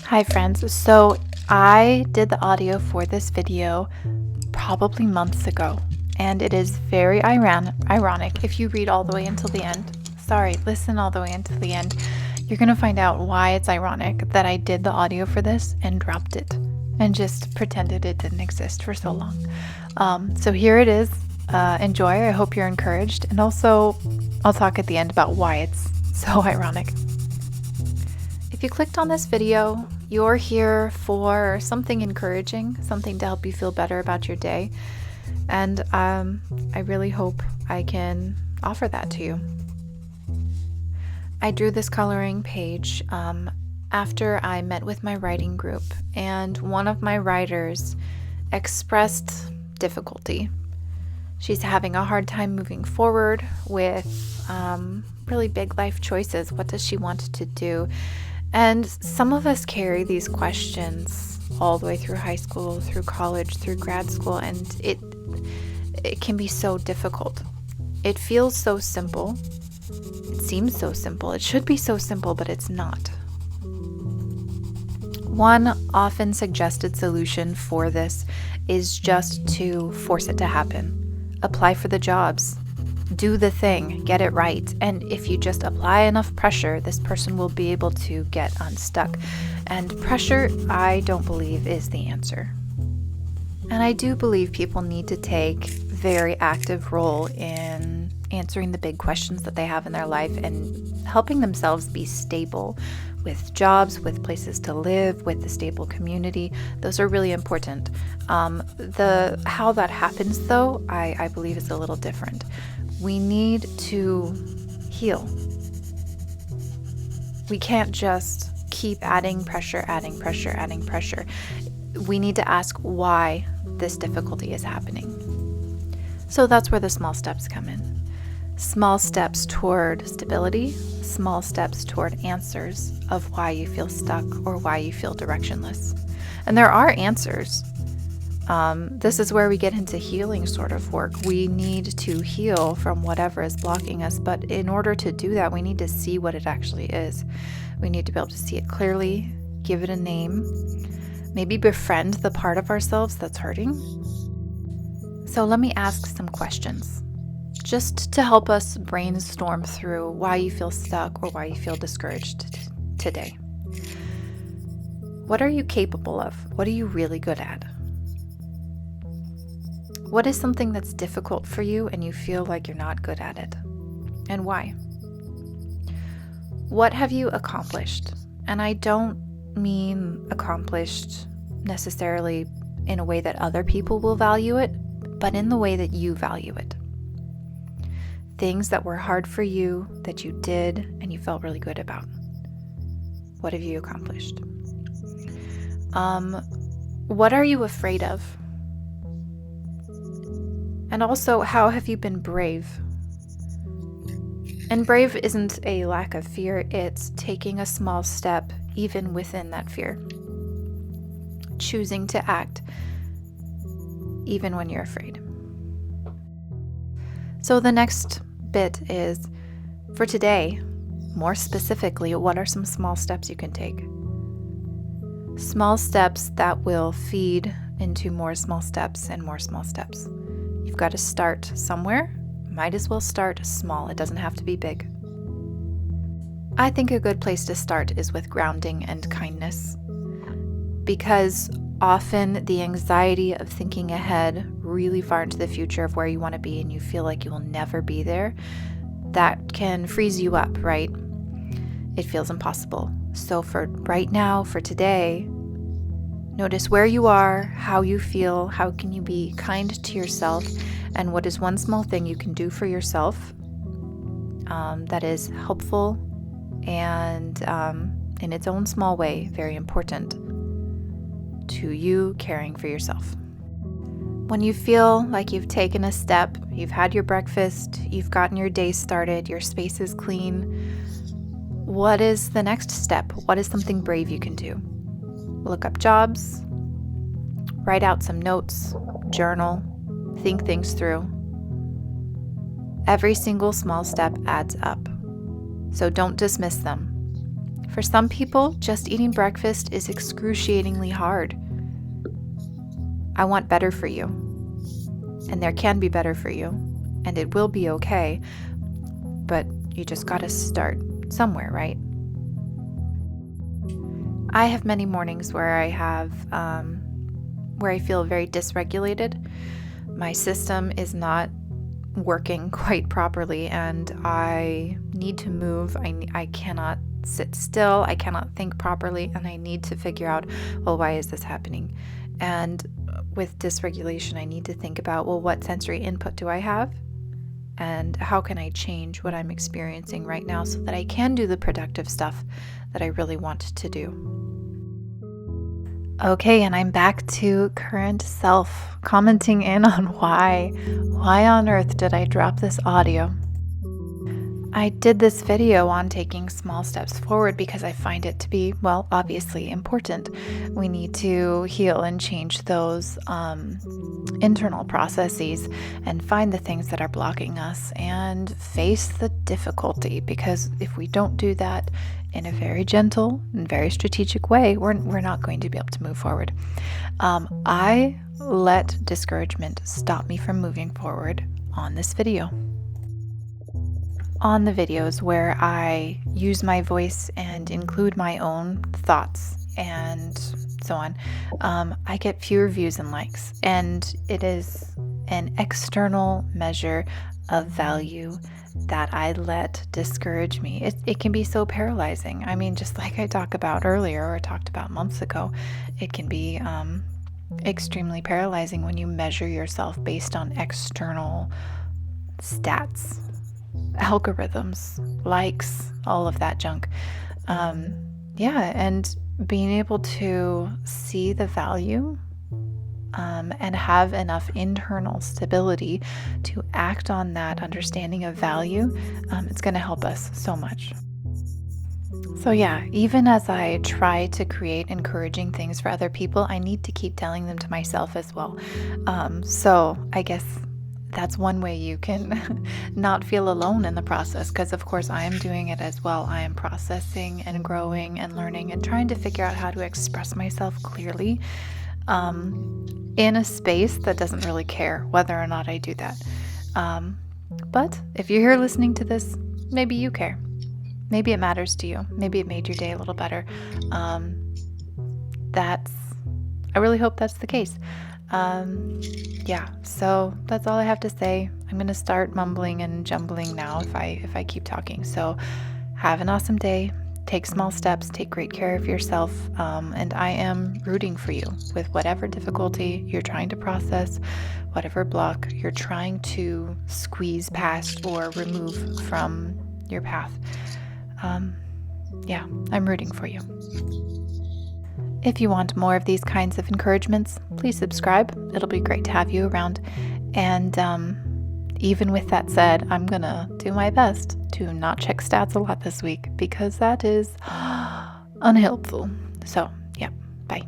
Hi friends, so I did the audio for this video probably months ago, and it is very ironic if you read all the way until the end. Listen all the way until the end. You're going to find out why it's ironic that I did the audio for this and dropped it and just pretended it didn't exist for so long. So here it is. Enjoy. I hope you're encouraged, and also I'll talk at the end about why it's so ironic. If you clicked on this video, you're here for something encouraging, something to help you feel better about your day. And I really hope I can offer that to you. I drew this coloring page after I met with my writing group, and one of my writers expressed difficulty. She's having a hard time moving forward with really big life choices. What does she want to do? And some of us carry these questions all the way through high school, through college, through grad school, and it can be so difficult. It feels so simple. It seems so simple. It should be so simple, but it's not. One often suggested solution for this is just to force it to happen. Apply for the jobs. Do the thing, get it right. And if you just apply enough pressure, this person will be able to get unstuck. And pressure, I don't believe, is the answer. And I do believe people need to take very active role in answering the big questions that they have in their life and helping themselves be stable with jobs, with places to live, with a stable community. Those are really important. How that happens, though, I believe is a little different. We need to heal. We can't just keep adding pressure. We need to ask why this difficulty is happening. So that's where the small steps come in. Small steps toward stability, small steps toward answers of why you feel stuck or why you feel directionless. And there are answers. This is where we get into healing sort of work. We need to heal from whatever is blocking us, but in order to do that, we need to see what it actually is. We need to be able to see it clearly, give it a name, maybe befriend the part of ourselves that's hurting. So let me ask some questions, just to help us brainstorm through why you feel stuck or why you feel discouraged today. What are you capable of? What are you really good at? What is something that's difficult for you and you feel like you're not good at it? And why? What have you accomplished? And I don't mean accomplished necessarily in a way that other people will value it, but in the way that you value it. Things that were hard for you that you did and you felt really good about. What have you accomplished? What are you afraid of? And also, how have you been brave? And brave isn't a lack of fear, it's taking a small step even within that fear. Choosing to act even when you're afraid. So the next bit is, for today, more specifically, what are some small steps you can take? Small steps that will feed into more small steps and more small steps. You've got to start somewhere. Might as well start small. It doesn't have to be big. I think a good place to start is with grounding and kindness, because often the anxiety of thinking ahead really far into the future of where you want to be and you feel like you will never be there, that can freeze you up, right? It feels impossible. So for right now, for today, notice where you are, how you feel, how can you be kind to yourself, and what is one small thing you can do for yourself that is helpful and in its own small way, very important to you caring for yourself. When you feel like you've taken a step, you've had your breakfast, you've gotten your day started, your space is clean, what is the next step? What is something brave you can do? Look up jobs, write out some notes, journal, think things through. Every single small step adds up, so don't dismiss them. For some people, just eating breakfast is excruciatingly hard. I want better for you, and there can be better for you, and it will be okay, but you just gotta start somewhere, right? I have many mornings where I feel very dysregulated. My system is not working quite properly, and I need to move. I cannot sit still. I cannot think properly, and I need to figure out, well, why is this happening? And with dysregulation, I need to think about, well, what sensory input do I have? And how can I change what I'm experiencing right now so that I can do the productive stuff that I really want to do? Okay, and I'm back to current self, commenting in on why on earth did I drop this audio? I did this video on taking small steps forward because I find it to be, well, obviously important. We need to heal and change those internal processes and find the things that are blocking us and face the difficulty, because if we don't do that in a very gentle and very strategic way, we're not going to be able to move forward. I let discouragement stop me from moving forward on this video. On the videos where I use my voice and include my own thoughts and so on, I get fewer views and likes, and it is an external measure of value that I let discourage me. It can be so paralyzing. I mean, just like I talked about earlier, or talked about months ago, it can be extremely paralyzing when you measure yourself based on external stats, algorithms, likes, all of that junk. And being able to see the value and have enough internal stability to act on that understanding of value, it's going to help us so much. So yeah, even as I try to create encouraging things for other people, I need to keep telling them to myself as well. So I guess that's one way you can not feel alone in the process, because of course I am doing it as well. I am processing and growing and learning and trying to figure out how to express myself clearly in a space that doesn't really care whether or not I do that. But if you're here listening to this, maybe you care. Maybe it matters to you. Maybe it made your day a little better. I really hope that's the case. So that's all I have to say. I'm going to start mumbling and jumbling now if I keep talking. So have an awesome day. Take small steps, take great care of yourself, and I am rooting for you with whatever difficulty you're trying to process, whatever block you're trying to squeeze past or remove from your path. I'm rooting for you. If you want more of these kinds of encouragements, please subscribe. It'll be great to have you around. And even with that said, I'm going to do my best to not check stats a lot this week, because that is unhelpful. So, bye.